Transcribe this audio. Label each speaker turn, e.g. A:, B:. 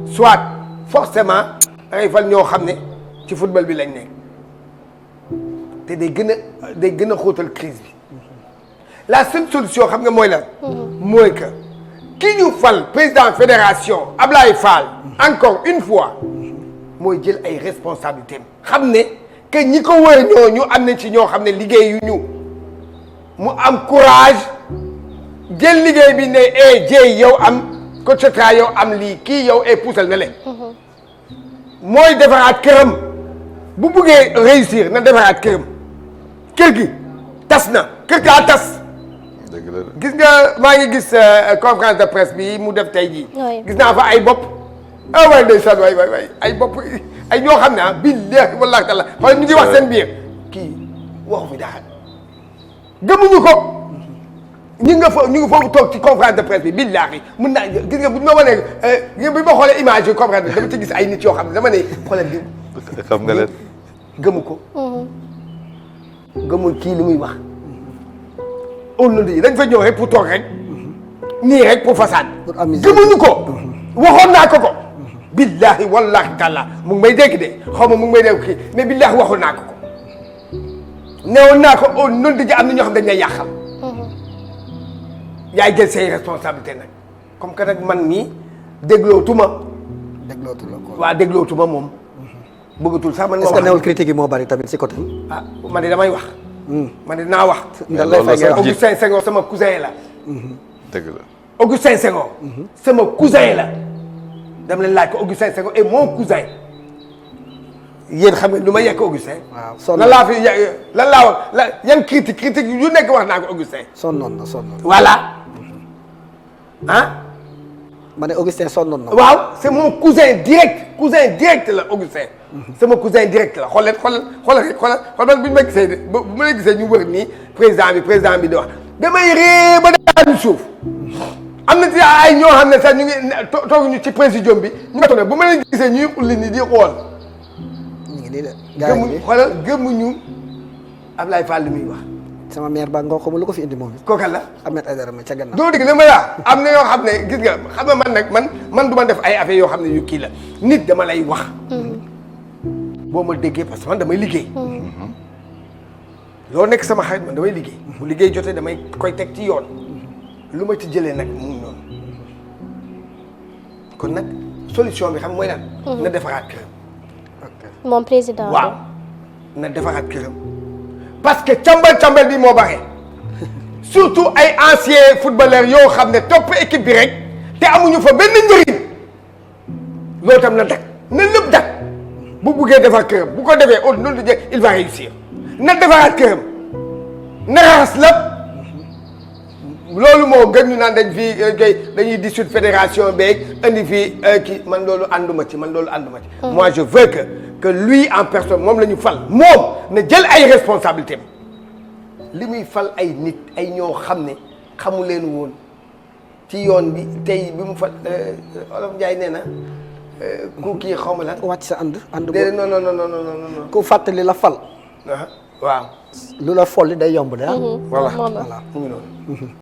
A: soit forcément da ngay fal ñoo xam ne ci football bi lañ nekk te day gën a xóotal crise bi la seule solution xam nga mooy lan. mooy que ki ñu fal président fédération Ablaye Fall encore une fois mooy jël ay responsabilités xam ne que ñi ko wër ñooñu am nañ ci ñoo xam ne liggéeyu ñu mu am courage jël liggéey bi ne jéy yow am coach yow am lii kii yow puusal na leen. mooy defaraat këram bu buggee réussir na defaraat këram kër gi tas na kër gaa tas. gis nga maa ngi gis conférence de presse bi mu def tey jii. gis naa fa ay bopp. waay ndeysaan waay ay bopp ay ñoo xam ne billahi wallahi taala xool ñu ngi wax seen biir kii waxu fi dara gëmuñu ko ñu nga foofu toog ci conférence de presse bi billahi mun naa gis nga bu ñu ma wanee bi ma xoolee image yi conférence bi dama ci gis ay nit yoo xam ne dama ne xoolal di
B: xam nga leen
A: gëmu ko gëmul kii li muy wax on yi dañ fa ñëw rek pour toog rek nii rek pour façade gëmuñu ko waxoon naa ko billahi wallahi taala mu ngi may dégg de xaw ma mu ngi may dégg kii mais billahi waxoon naa ko newoon naa ko au nom de am na ñoo xam dañ lay yàqal yaay jël say responsabilité nag comme que nag man nii déglootuma ko waaw déglootuma moom bëggatul sax man
C: est-ce que newul critique yi moo bari tamit si côté
A: ah man de damay wax man de naa wax Augustin Senghor sama cousin la
B: dëgg la
A: Augustin Senghor sama cousin la dama leen laaj ko Augustin Senghor et mon cousin yéen xam nga lu ma yekk Augustin.
C: waaw
A: lan laa fi lan laa wax la yan critique yu nekk wax naa ko Augustin.
C: sonnoon na
A: voilà ah.
C: ma ne Augustin sonnoon na.
A: waaw c'est mon cousin direct la Augustin. sama cousin direct la xoolal man bu ñu ma gisee bu ma la gisee ñu wër nii président bi di wax damay ree ba daanu suuf. am na ci ay ñoo xam ne sax ñu ngi tooguñu ci présidium bi ñu nga toog ne bu ma leen gisee ñuy xulli nii di xool.
C: ñu ngi nii de gars yi
A: gëmuñu Ablaye Fall li muy wax.
C: sama mère ba nga xamul lu ko fi indi moom it.
A: kooka la
C: Ahmed Aïdara ma ca gannaaw.
A: doo dégg ne ma la am na yoo xam ne gis nga xam nga man nag man du ma def ay affaires yoo xam ne yu kii la nit dama lay wax. boo ma déggee parce que man damay liggéey. loolu nekk sama xarit man damay liggéey. bu liggéey jotee damay koy teg ci yoon. lu ma ci jëlee nag mu ngi noonu kon nag solution bi xam mooy lan. na defaraat këram.
D: moom président
A: waaw na defaraat këram. parce que càmbal bi moo bare surtout ay anciens footballeurs yoo xam ne topp équipe bi rek te amuñu fa benn njëriñ loolu tam na dak na lépp dak bu buggee defar këram bu ko defee au nom de Dieu il va réussir na defaraat këram na raxas lépp. loolu moo gën ñu naan dañuy dissoudre fédération beeg indi fii kii man loolu ànduma ci moi je veux que lui en personne moom la ñu fal moom na jël ay responsabilités li muy fal ay nit ay ñoo xam ne xamu leen woon ci yoon bi tey bi mu fal Olof Njaay nee na ku kii xaw ma lan.
C: wàcc sa ànd
A: déedéet non.
C: ku fàttali la fal.
A: waaw.
C: lu la folli day yomb de
A: voilà mu ngi noonu.